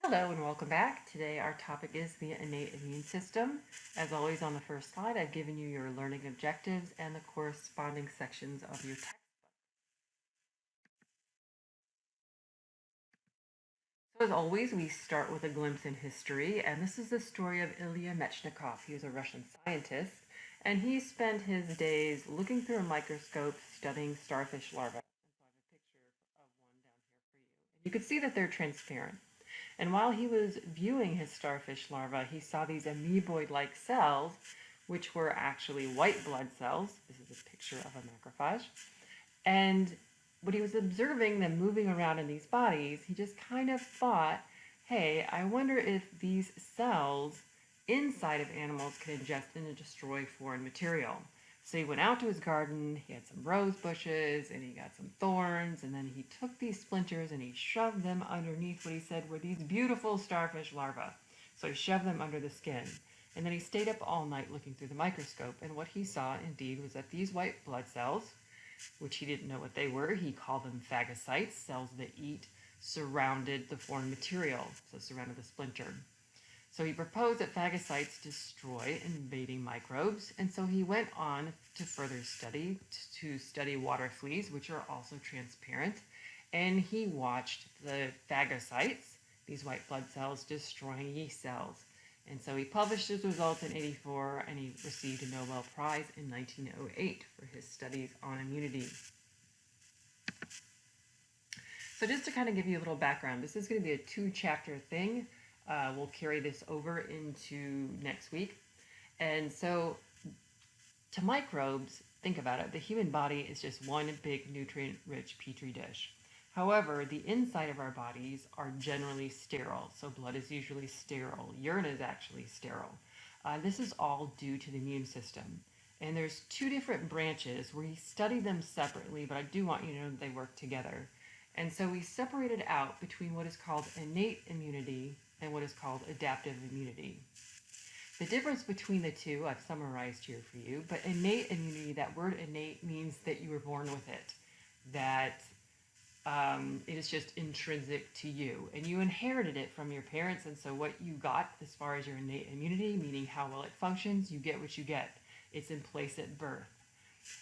Hello and welcome back. Today our topic is the innate immune system. As always, on the first slide, I've given you your learning objectives and the corresponding sections of your text. So as always, we start with a glimpse in history, and this is the story of Ilya Mechnikov. He was a Russian scientist, and he spent his days looking through a microscope studying starfish larvae. And so I have a picture of one down here for you. And you can see that they're transparent. And while he was viewing his starfish larvae, he saw these amoeboid-like cells, which were actually white blood cells. This is a picture of a macrophage. And when he was observing them moving around in these bodies, he just kind of thought, hey, I wonder if these cells inside of animals could ingest and destroy foreign material. So he went out to his garden, he had some rose bushes, and he got some thorns, and then he took these splinters and he shoved them underneath what he said were these beautiful starfish larvae. So he shoved them under the skin. And then he stayed up all night looking through the microscope, and what he saw indeed was that these white blood cells, which he didn't know what they were, he called them phagocytes, cells that eat, surrounded the foreign material, so surrounded the splinter. So he proposed that phagocytes destroy invading microbes, and so he went on to further study, to study water fleas, which are also transparent, and he watched the phagocytes, these white blood cells, destroying yeast cells. And so he published his results in '84, and he received a Nobel Prize in 1908 for his studies on immunity. So just to kind of give you a little background, this is going to be a 2-chapter thing. We'll carry this over into next week. And so to microbes, think about it, the human body is just one big nutrient-rich petri dish. However, the inside of our bodies are generally sterile. So blood is usually sterile. Urine is actually sterile. This is all due to the immune system. And there's 2 different branches. We study them separately, but I do want you to know that they work together. And so we separated out between what is called innate immunity and what is called adaptive immunity. The difference between the two I've summarized here for you, but innate immunity, that word innate means that you were born with it, that it is just intrinsic to you, and you inherited it from your parents, and so what you got as far as your innate immunity, meaning how well it functions, you get what you get. It's in place at birth.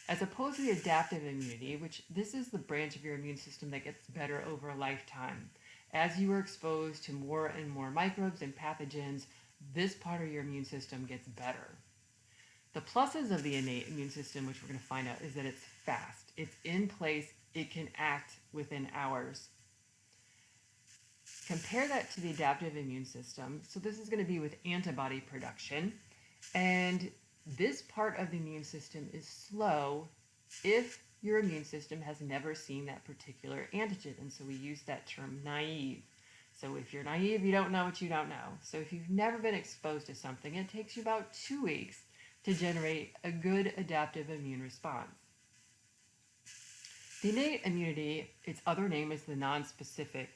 As opposed to the adaptive immunity, which this is the branch of your immune system that gets better over a lifetime. As you are exposed to more and more microbes and pathogens, this part of your immune system gets better. The pluses of the innate immune system, which we're going to find out, is that it's fast. It's in place. It can act within hours. Compare that to the adaptive immune system. So this is going to be with antibody production. And this part of the immune system is slow if your immune system has never seen that particular antigen. And so we use that term naive. So if you're naive, you don't know what you don't know. So if you've never been exposed to something, it takes you about 2 weeks to generate a good adaptive immune response. The innate immunity, its other name is the nonspecific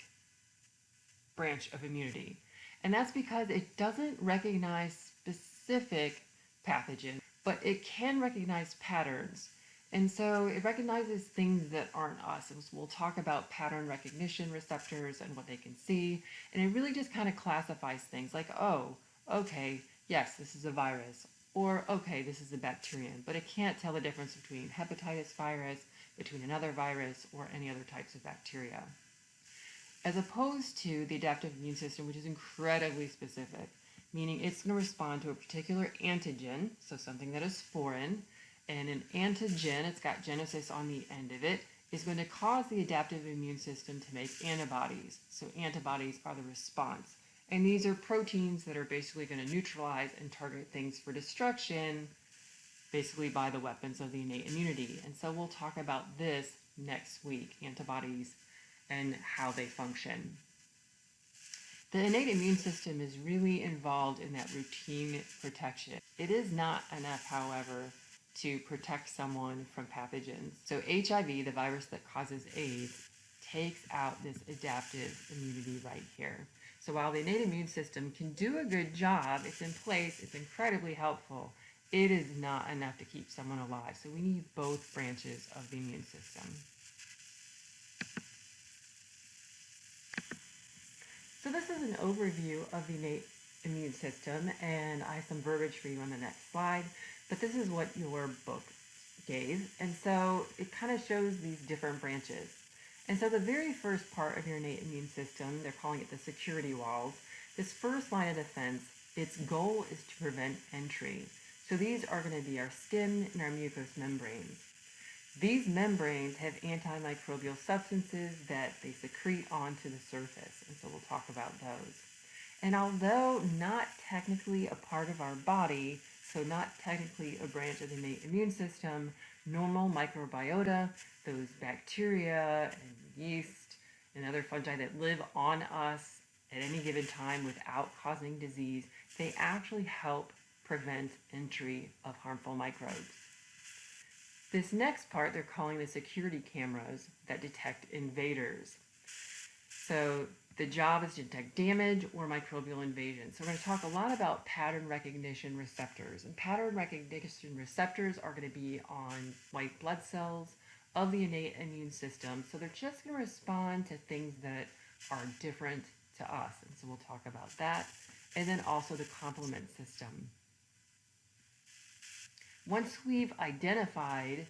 branch of immunity. And that's because it doesn't recognize specific pathogens, but it can recognize patterns. And so it recognizes things that aren't us. We'll talk about pattern recognition receptors and what they can see. And it really just kind of classifies things like, oh, okay, yes, this is a virus. Or, okay, this is a bacterium. But it can't tell the difference between hepatitis virus, between another virus, or any other types of bacteria. As opposed to the adaptive immune system, which is incredibly specific, meaning it's going to respond to a particular antigen, so something that is foreign, and an antigen, it's got genesis on the end of it, is going to cause the adaptive immune system to make antibodies. So antibodies are the response. And these are proteins that are basically going to neutralize and target things for destruction, basically by the weapons of the innate immunity. And so we'll talk about this next week, antibodies and how they function. The innate immune system is really involved in that routine protection. It is not enough, however, to protect someone from pathogens. So HIV, the virus that causes AIDS, takes out this adaptive immunity right here. So while the innate immune system can do a good job, it's in place, it's incredibly helpful, it is not enough to keep someone alive. So we need both branches of the immune system. So this is an overview of the innate immune system, and I have some verbiage for you on the next slide, but this is what your book gave. And so it kind of shows these different branches. And so the very first part of your innate immune system, they're calling it the security walls. This first line of defense, its goal is to prevent entry. So these are going to be our skin and our mucous membranes. These membranes have antimicrobial substances that they secrete onto the surface, and so we'll talk about those. And although not technically a part of our body, so not technically a branch of the innate immune system, normal microbiota, those bacteria and yeast and other fungi that live on us at any given time without causing disease, they actually help prevent entry of harmful microbes. This next part they're calling the security cameras that detect invaders. So the job is to detect damage or microbial invasion. So we're going to talk a lot about pattern recognition receptors. And pattern recognition receptors are going to be on white blood cells of the innate immune system. So they're just going to respond to things that are different to us. And so we'll talk about that. And then also the complement system. Once we've identified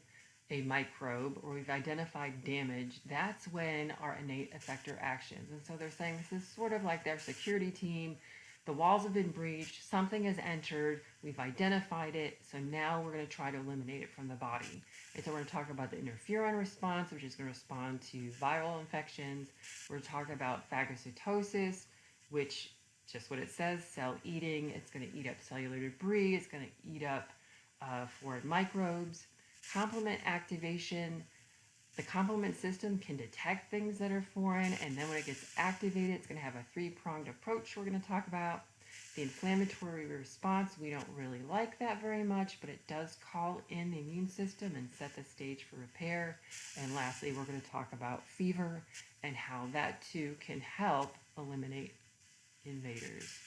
a microbe or we've identified damage, that's when our innate effector actions. And so they're saying this is sort of like their security team. The walls have been breached, something has entered, we've identified it, so now we're going to try to eliminate it from the body. And so we're going to talk about the interferon response, which is going to respond to viral infections. We're going to talk about phagocytosis, which, just what it says, cell eating. It's going to eat up cellular debris, it's going to eat up foreign microbes. Complement activation, the complement system can detect things that are foreign, and then when it gets activated, it's going to have a three-pronged approach we're going to talk about. The inflammatory response, we don't really like that very much, but it does call in the immune system and set the stage for repair. And lastly, we're going to talk about fever and how that too can help eliminate invaders.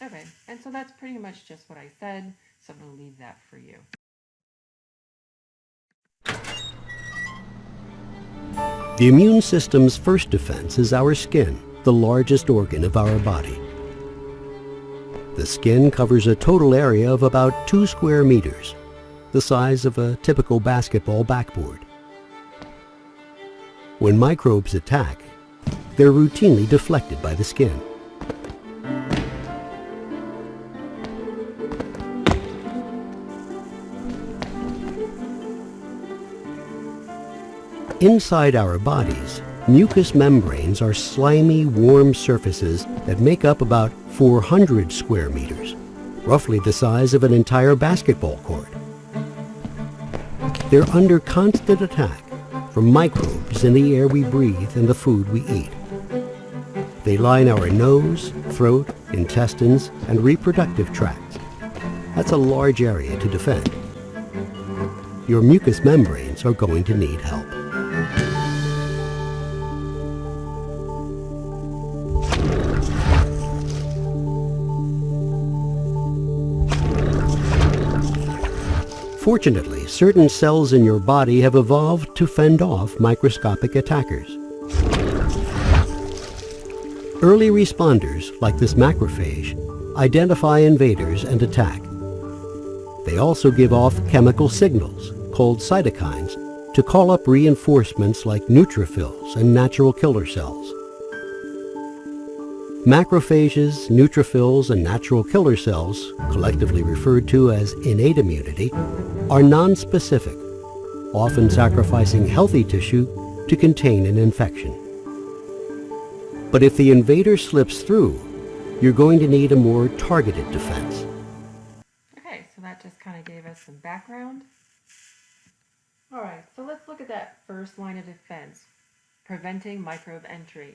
Okay, and so that's pretty much just what I said, so I'm going to leave that for you. The immune system's first defense is our skin, the largest organ of our body. The skin covers a total area of about 2 square meters, the size of a typical basketball backboard. When microbes attack, they're routinely deflected by the skin. Inside our bodies, mucous membranes are slimy, warm surfaces that make up about 400 square meters, roughly the size of an entire basketball court. They're under constant attack from microbes in the air we breathe and the food we eat. They line our nose, throat, intestines, and reproductive tracts. That's a large area to defend. Your mucous membranes are going to need help. Fortunately, certain cells in your body have evolved to fend off microscopic attackers. Early responders, like this macrophage, identify invaders and attack. They also give off chemical signals, called cytokines, to call up reinforcements like neutrophils and natural killer cells. Macrophages, neutrophils, and natural killer cells, collectively referred to as innate immunity, are nonspecific, often sacrificing healthy tissue to contain an infection. But if the invader slips through, you're going to need a more targeted defense. Okay, so that just kind of gave us some background. All right, so let's look at that first line of defense, preventing microbe entry.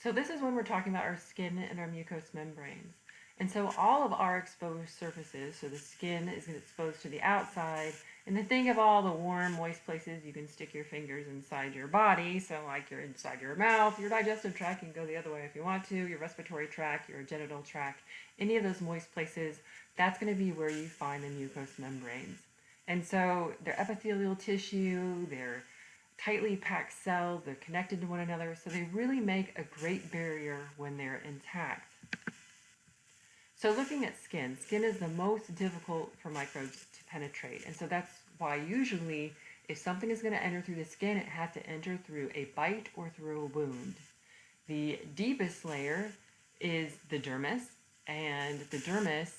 So this is when we're talking about our skin and our mucous membranes. And so all of our exposed surfaces, so the skin is exposed to the outside, and then think of all the warm, moist places you can stick your fingers inside your body. So like you're inside your mouth, your digestive tract, you can go the other way if you want to, your respiratory tract, your genital tract, any of those moist places, that's going to be where you find the mucous membranes. And so they're epithelial tissue, they're tightly packed cells. They're connected to one another, so they really make a great barrier when they're intact. So looking at skin, skin is the most difficult for microbes to penetrate, and so that's why usually if something is going to enter through the skin, it has to enter through a bite or through a wound. The deepest layer is the dermis, and the dermis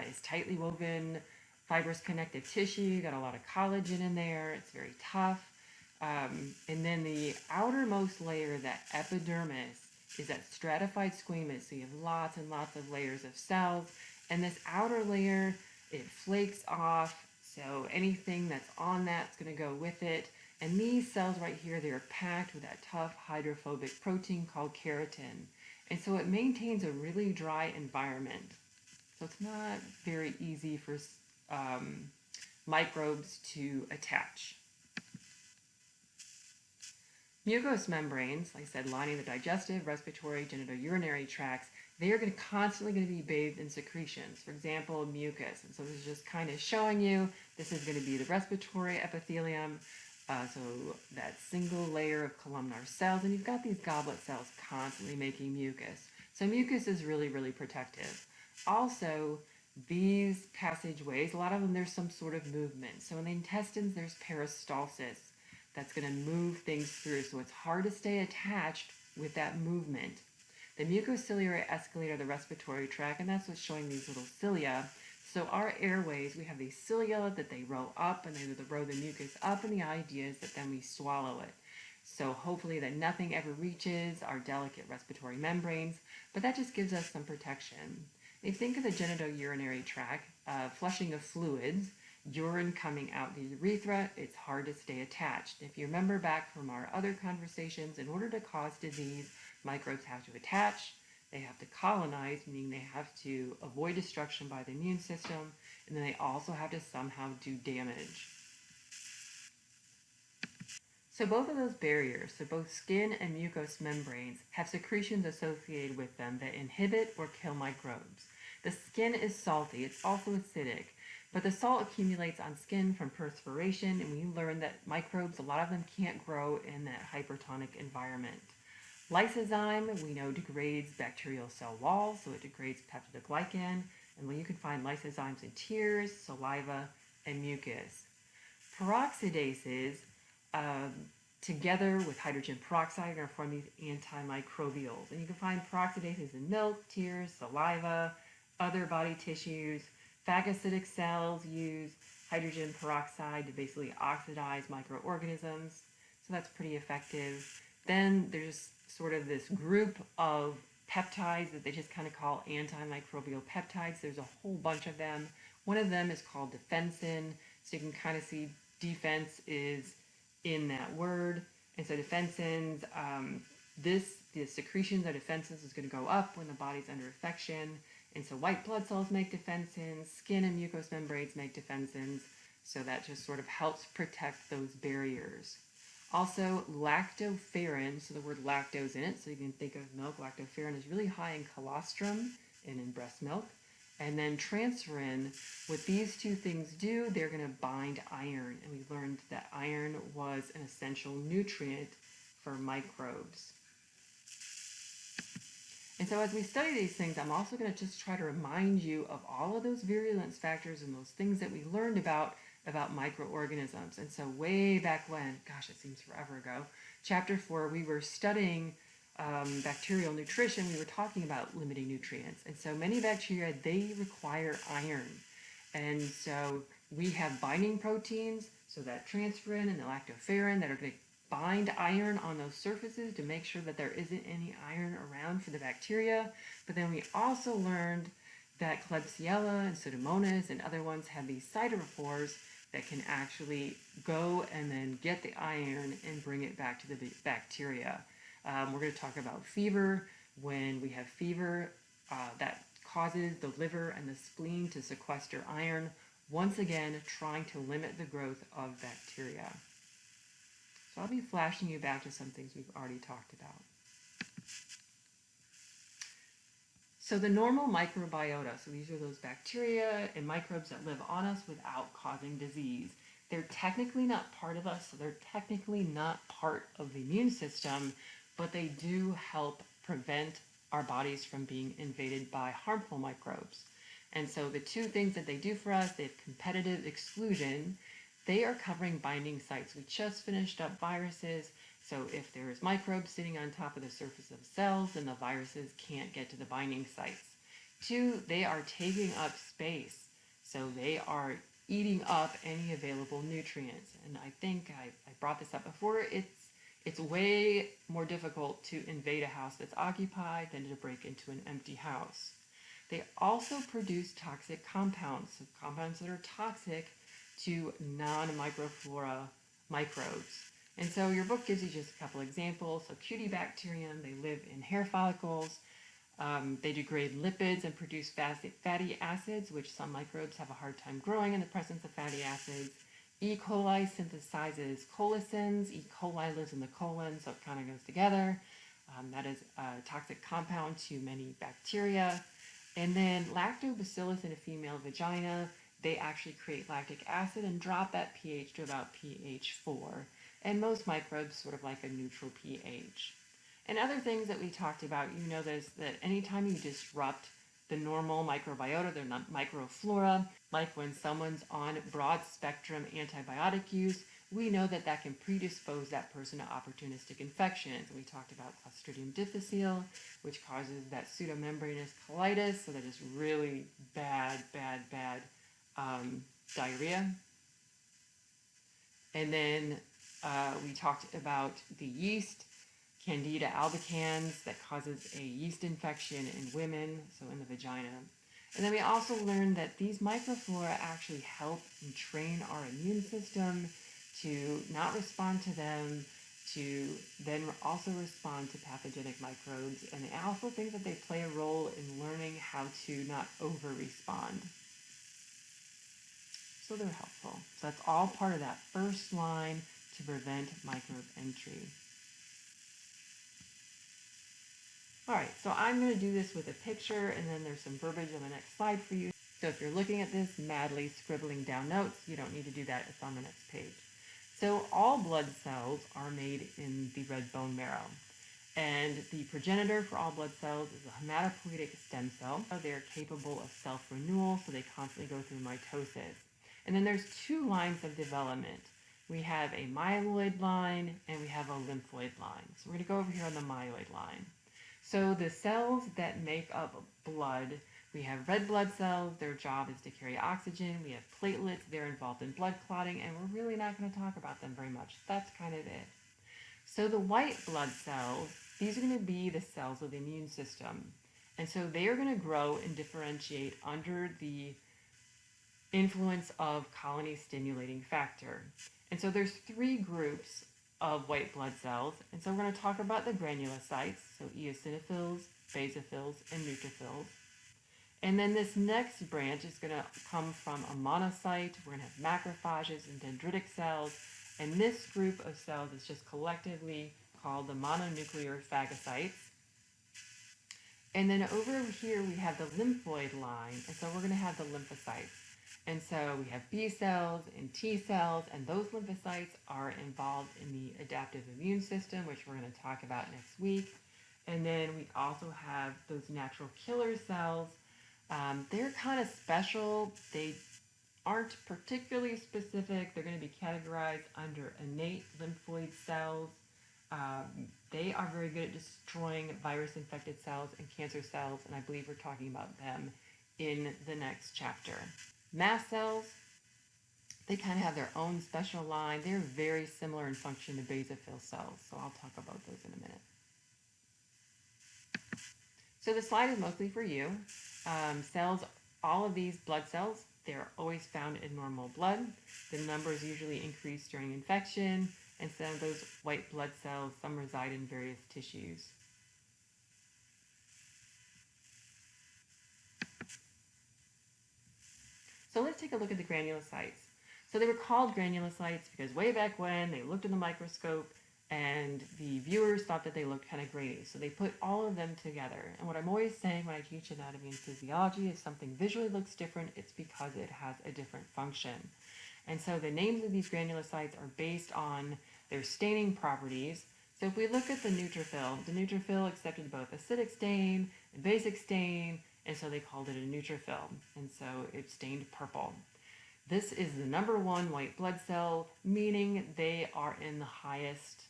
is tightly woven, fibrous connective tissue. You got a lot of collagen in there. It's very tough. And then the outermost layer, that epidermis, is that stratified squamous. So you have lots and lots of layers of cells. And this outer layer, it flakes off. So anything that's on that's going to go with it. And these cells right here, they're packed with that tough hydrophobic protein called keratin. And so it maintains a really dry environment. So it's not very easy for microbes to attach. Mucous membranes, like I said, lining the digestive, respiratory, genitourinary tracts, they are constantly going to be bathed in secretions. For example, mucus. And so this is just kind of showing you this is going to be the respiratory epithelium. So that single layer of columnar cells, and you've got these goblet cells constantly making mucus. So mucus is really, really protective. Also, these passageways, a lot of them, there's some sort of movement. So in the intestines, there's peristalsis that's going to move things through. So it's hard to stay attached with that movement. The mucociliary escalator of the respiratory tract, and that's what's showing these little cilia. So our airways, we have these cilia that they row up, and they row the mucus up, and the idea is that then we swallow it. So hopefully that nothing ever reaches our delicate respiratory membranes, but that just gives us some protection. If you think of the genitourinary tract, flushing of fluids, urine coming out the urethra, it's hard to stay attached. If you remember back from our other conversations, in order to cause disease, microbes have to attach, they have to colonize, meaning they have to avoid destruction by the immune system, and then they also have to somehow do damage. So both of those barriers, so both skin and mucous membranes, have secretions associated with them that inhibit or kill microbes. The skin is salty, it's also acidic, but the salt accumulates on skin from perspiration, and we learned that microbes, a lot of them can't grow in that hypertonic environment. Lysozyme, we know, degrades bacterial cell walls, so it degrades peptidoglycan, and you can find lysozymes in tears, saliva, and mucus. Peroxidases, together with hydrogen peroxide, are going to form these antimicrobials. And you can find peroxidases in milk, tears, saliva, other body tissues. Phagocytic cells use hydrogen peroxide to basically oxidize microorganisms, so that's pretty effective. Then there's sort of this group of peptides that they just kind of call antimicrobial peptides. There's a whole bunch of them. One of them is called defensin, so you can kind of see defense is in that word. And so defensins, the secretions of defensins is going to go up when the body's under infection. And so white blood cells make defensins, skin and mucous membranes make defensins, so that just sort of helps protect those barriers. Also, lactoferrin, so the word lactose in it, so you can think of milk. Lactoferrin is really high in colostrum and in breast milk. And then transferrin, what these two things do, they're going to bind iron. And we learned that iron was an essential nutrient for microbes. And so as we study these things, I'm also going to just try to remind you of all of those virulence factors and those things that we learned about microorganisms. And so way back when, gosh, it seems forever ago, chapter 4, we were studying bacterial nutrition. We were talking about limiting nutrients. And so many bacteria, they require iron. And so we have binding proteins, so that transferrin and the lactoferrin, that are going to bind iron on those surfaces to make sure that there isn't any iron around for the bacteria. But then we also learned that Klebsiella and Pseudomonas and other ones have these cytophores that can actually go and then get the iron and bring it back to the bacteria. We're going to talk about fever. When we have fever, that causes the liver and the spleen to sequester iron, once again trying to limit the growth of bacteria. So I'll be flashing you back to some things we've already talked about. So the normal microbiota, so these are those bacteria and microbes that live on us without causing disease. They're technically not part of us, so they're technically not part of the immune system, but they do help prevent our bodies from being invaded by harmful microbes. And so the two things that they do for us, they have competitive exclusion. They are covering binding sites. We just finished up viruses, so if there's microbes sitting on top of the surface of cells, then the viruses can't get to the binding sites. Two, they are taking up space, so they are eating up any available nutrients. And I think I brought this up before. It's way more difficult to invade a house that's occupied than to break into an empty house. They also produce toxic compounds, so compounds that are toxic to non-microflora microbes. And so your book gives you just a couple examples. So Cutibacterium, they live in hair follicles. They degrade lipids and produce fatty acids, which some microbes have a hard time growing in the presence of fatty acids. E. coli synthesizes colicins. E. coli lives in the colon, so it kind of goes together. That is a toxic compound to many bacteria. And then lactobacillus in a female vagina, they actually create lactic acid and drop that pH to about pH 4. And most microbes sort of like a neutral pH. And other things that we talked about, you know this, that anytime you disrupt the normal microbiota, the microflora, like when someone's on broad spectrum antibiotic use, we know that that can predispose that person to opportunistic infections. And we talked about Clostridium difficile, which causes that pseudomembranous colitis, so that is really bad diarrhea. And then we talked about the yeast, Candida albicans, that causes a yeast infection in women, so in the vagina. And then we also learned that these microflora actually help and train our immune system to not respond to them, to then also respond to pathogenic microbes. And I also think that they play a role in learning how to not over-respond. So they're helpful. So that's all part of that first line to prevent microbe entry. All right, so I'm going to do this with a picture, and then there's some verbiage on the next slide for you. So if you're looking at this, madly scribbling down notes, you don't need to do that. It's on the next page. So all blood cells are made in the red bone marrow. And the progenitor for all blood cells is a hematopoietic stem cell. They're capable of self-renewal, so they constantly go through mitosis. And then there's two lines of development. We have a myeloid line and we have a lymphoid line. So we're going to go over here on the myeloid line. So the cells that make up blood, we have red blood cells. Their job is to carry oxygen. We have platelets. They're involved in blood clotting, and we're really not going to talk about them very much. That's kind of it. So the white blood cells, these are going to be the cells of the immune system. And so they are going to grow and differentiate under the influence of colony stimulating factor. And so there's three groups of white blood cells. And so we're going to talk about the granulocytes, so eosinophils, basophils, and neutrophils. And then this next branch is going to come from a monocyte. We're going to have macrophages and dendritic cells. And this group of cells is just collectively called the mononuclear phagocytes. And then over here we have the lymphoid line, and so we're going to have the lymphocytes. And so we have B cells and T cells, and those lymphocytes are involved in the adaptive immune system, which we're going to talk about next week. And then we also have those natural killer cells. They're kind of special. They aren't particularly specific. They're going to be categorized under innate lymphoid cells. They are very good at destroying virus-infected cells and cancer cells, and I believe we're talking about them in the next chapter. Mast cells, they kind of have their own special line. They're very similar in function to basophil cells, so I'll talk about those in a minute. So the slide is mostly for you. Cells, all of these blood cells, they're always found in normal blood. The numbers usually increase during infection, and some of those white blood cells, some reside in various tissues. So let's take a look at the granulocytes. So they were called granulocytes because way back when they looked in the microscope and the viewers thought that they looked kind of grainy. So they put all of them together. And what I'm always saying when I teach anatomy and physiology, if something visually looks different, it's because it has a different function. And so the names of these granulocytes are based on their staining properties. So if we look at the neutrophil accepted both acidic stain and basic stain, and so they called it a neutrophil, and so it stained purple. This is the number one white blood cell, meaning they are in the highest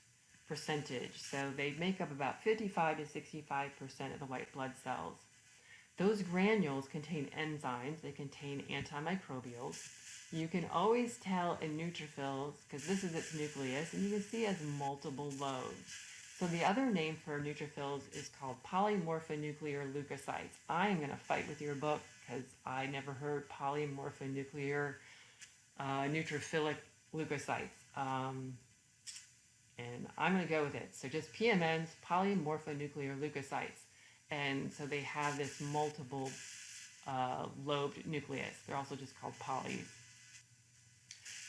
percentage. So they make up about 55 to 65% of the white blood cells. Those granules contain enzymes, they contain antimicrobials. You can always tell in neutrophils, because this is its nucleus, and you can see it has multiple lobes. So the other name for neutrophils is called polymorphonuclear leukocytes. I'm going to fight with your book because I never heard polymorphonuclear neutrophilic leukocytes. And I'm going to go with it. So just PMNs, polymorphonuclear leukocytes. And so they have this multiple lobed nucleus. They're also just called polys.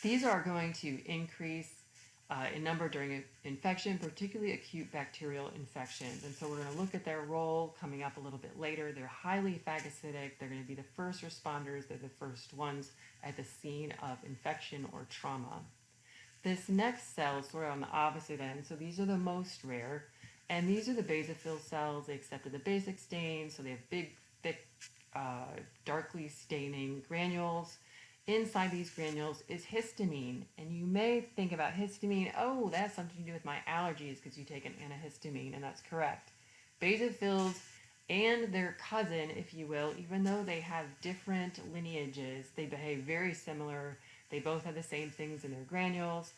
These are going to increase in number during infection, particularly acute bacterial infections. And so we're going to look at their role coming up a little bit later. They're highly phagocytic. They're going to be the first responders. They're the first ones at the scene of infection or trauma. This next cell is sort of on the opposite end. So these are the most rare. And these are the basophil cells. They accepted the basic stain. So they have big, thick, darkly staining granules. Inside these granules is histamine. And you may think about histamine, oh, that's something to do with my allergies because you take an antihistamine, and that's correct. Basophils and their cousin, if you will, even though they have different lineages, they behave very similar. They both have the same things in their granules.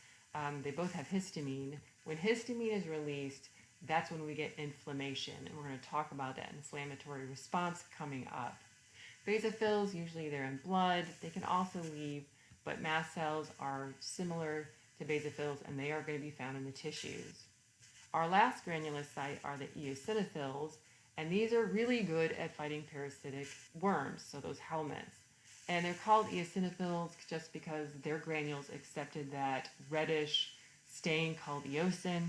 They both have histamine. When histamine is released, that's when we get inflammation, and we're going to talk about that inflammatory response coming up. Basophils, usually they're in blood. They can also leave, but mast cells are similar to basophils, and they are going to be found in the tissues. Our last granulocyte are the eosinophils, and these are really good at fighting parasitic worms, so those helminths. And they're called eosinophils just because their granules accepted that reddish stain called eosin.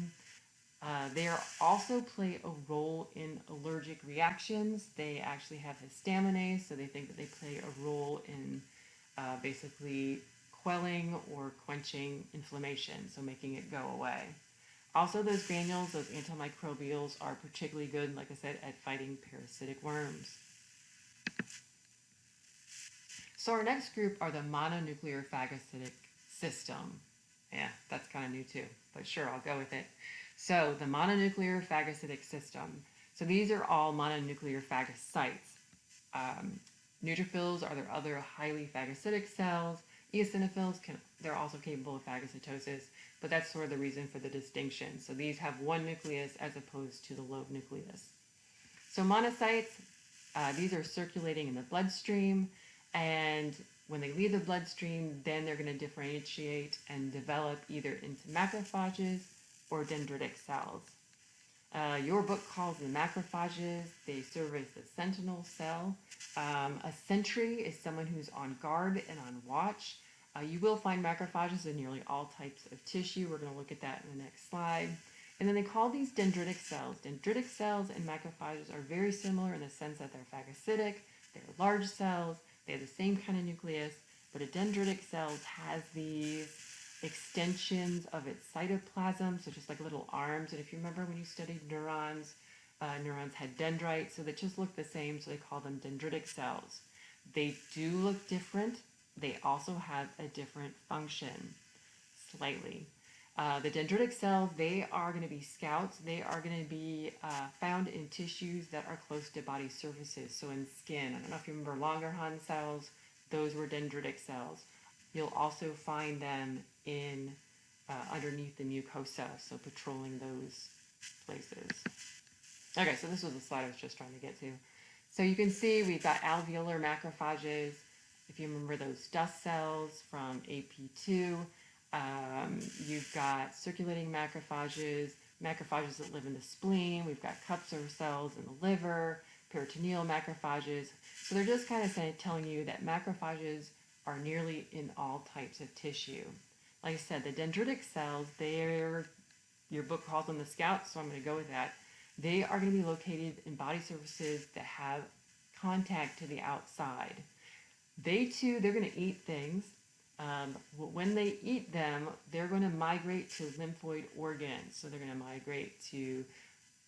They also play a role in allergic reactions. They actually have histaminase, so they think that they play a role in basically quelling or quenching inflammation, so making it go away. Also, those granules, those antimicrobials, are particularly good, like I said, at fighting parasitic worms. So our next group are the mononuclear phagocytic system. Yeah, that's kind of new too, but sure, I'll go with it. So the mononuclear phagocytic system. So these are all mononuclear phagocytes. Neutrophils are their other highly phagocytic cells. Eosinophils, they're also capable of phagocytosis, but that's sort of the reason for the distinction. So these have one nucleus as opposed to the lobed nucleus. So monocytes, these are circulating in the bloodstream, and when they leave the bloodstream, then they're going to differentiate and develop either into macrophages or dendritic cells. Your book calls them macrophages. They serve as the sentinel cell. A sentry is someone who's on guard and on watch. You will find macrophages in nearly all types of tissue. We're going to look at that in the next slide. And then they call these dendritic cells. Dendritic cells and macrophages are very similar in the sense that they're phagocytic, they're large cells, they have the same kind of nucleus, but a dendritic cell has these extensions of its cytoplasm, so just like little arms. And if you remember when you studied neurons, neurons had dendrites, so they just look the same, so they call them dendritic cells. They do look different. They also have a different function, slightly. The dendritic cells, they are going to be scouts. They are going to be found in tissues that are close to body surfaces, so in skin. I don't know if you remember Langerhans cells. Those were dendritic cells. You'll also find them in underneath the mucosa, so patrolling those places. Okay, so this was the slide I was just trying to get to. So you can see we've got alveolar macrophages. If you remember those dust cells from AP2, you've got circulating macrophages, macrophages that live in the spleen. We've got Kupffer cells in the liver, peritoneal macrophages. So they're just kind of telling you that macrophages are nearly in all types of tissue. Like I said, the dendritic cells, your book calls them the scouts, so I'm going to go with that. They are going to be located in body surfaces that have contact to the outside. They're going to eat things, When they eat them, they're going to migrate to lymphoid organs. So they're going to migrate to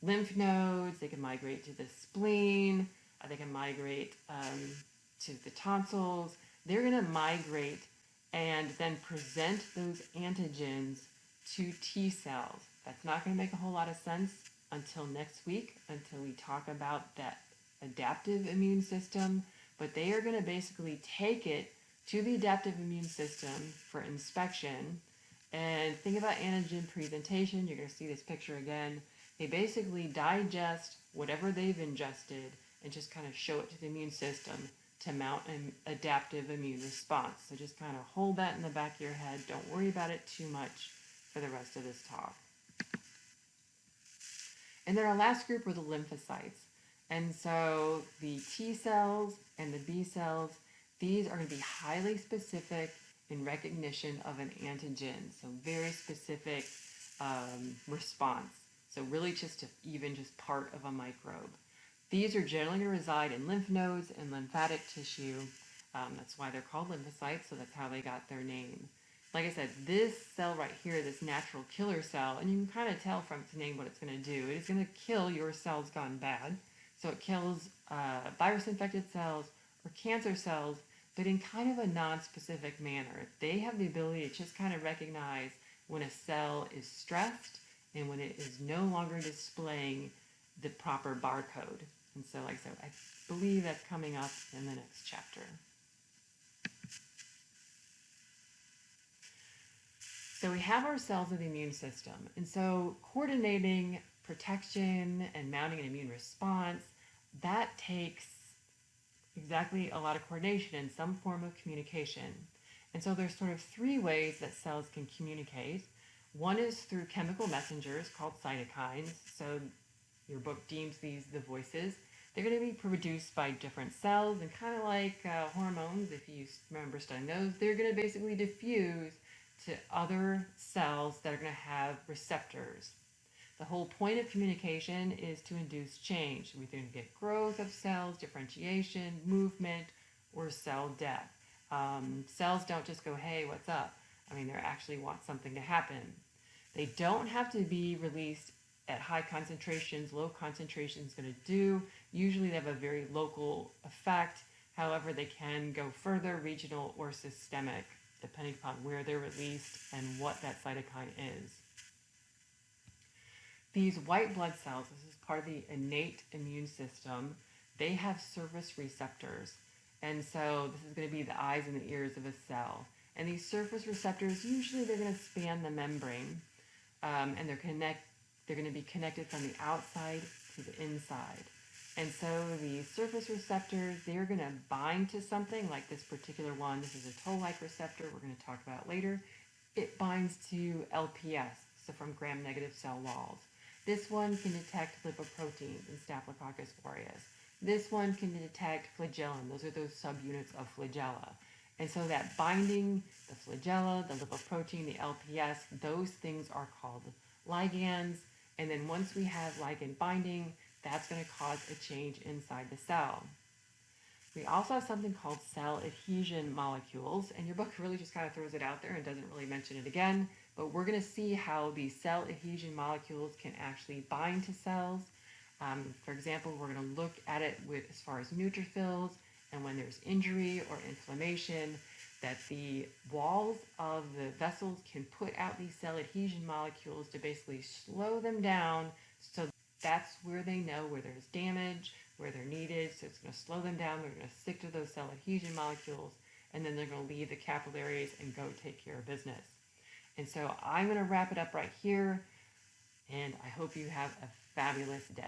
lymph nodes, they can migrate to the spleen, they can migrate to the tonsils. They're going to migrate and then present those antigens to T cells. That's not going to make a whole lot of sense until next week, until we talk about that adaptive immune system. But they are going to basically take it to the adaptive immune system for inspection. And think about antigen presentation. You're going to see this picture again. They basically digest whatever they've ingested and just kind of show it to the immune system to mount an adaptive immune response. So just kind of hold that in the back of your head. Don't worry about it too much for the rest of this talk. And then our last group were the lymphocytes. And so the T cells and the B cells, these are going to be highly specific in recognition of an antigen. So very specific response. So really just part of a microbe. These are generally going to reside in lymph nodes and lymphatic tissue. That's why they're called lymphocytes, so that's how they got their name. Like I said, this cell right here, this natural killer cell, and you can kind of tell from its name what it's going to do. It is going to kill your cells gone bad. So it kills virus-infected cells or cancer cells, but in kind of a non-specific manner. They have the ability to just kind of recognize when a cell is stressed and when it is no longer displaying the proper barcode. And so, like I said, I believe that's coming up in the next chapter. So we have our cells of the immune system. And so coordinating protection and mounting an immune response, that takes exactly a lot of coordination and some form of communication. And so there's sort of three ways that cells can communicate. One is through chemical messengers called cytokines. So your book deems these the voices. They're going to be produced by different cells, and kind of like hormones, if you remember studying those, they're going to basically diffuse to other cells that are going to have receptors. The whole point of communication is to induce change. We can get growth of cells, differentiation, movement, or cell death. Cells don't just go, hey, what's up? I mean, they actually want something to happen. They don't have to be released at high concentrations. Low concentrations going to do. Usually they have a very local effect. However, they can go further, regional or systemic, depending upon where they're released and what that cytokine is. These white blood cells, this is part of the innate immune system, they have surface receptors. And so this is going to be the eyes and the ears of a cell. And these surface receptors, usually they're going to span the membrane, and they're going to be connected from the outside to the inside. And so the surface receptors, they're going to bind to something like this particular one. This is a toll-like receptor we're going to talk about later. It binds to LPS, so from gram-negative cell walls. This one can detect lipoproteins and Staphylococcus aureus. This one can detect flagellum. Those are those subunits of flagella. And so that binding, the flagella, the lipoprotein, the LPS, those things are called ligands. And then once we have ligand binding, that's going to cause a change inside the cell. We also have something called cell adhesion molecules, and your book really just kind of throws it out there and doesn't really mention it again, but we're going to see how these cell adhesion molecules can actually bind to cells. For example, we're going to look at it with as far as neutrophils, and when there's injury or inflammation, that the walls of the vessels can put out these cell adhesion molecules to basically slow them down. So that's where they know where there's damage, where they're needed. So it's going to slow them down. They're going to stick to those cell adhesion molecules, and then they're going to leave the capillaries and go take care of business. And so I'm going to wrap it up right here, and I hope you have a fabulous day.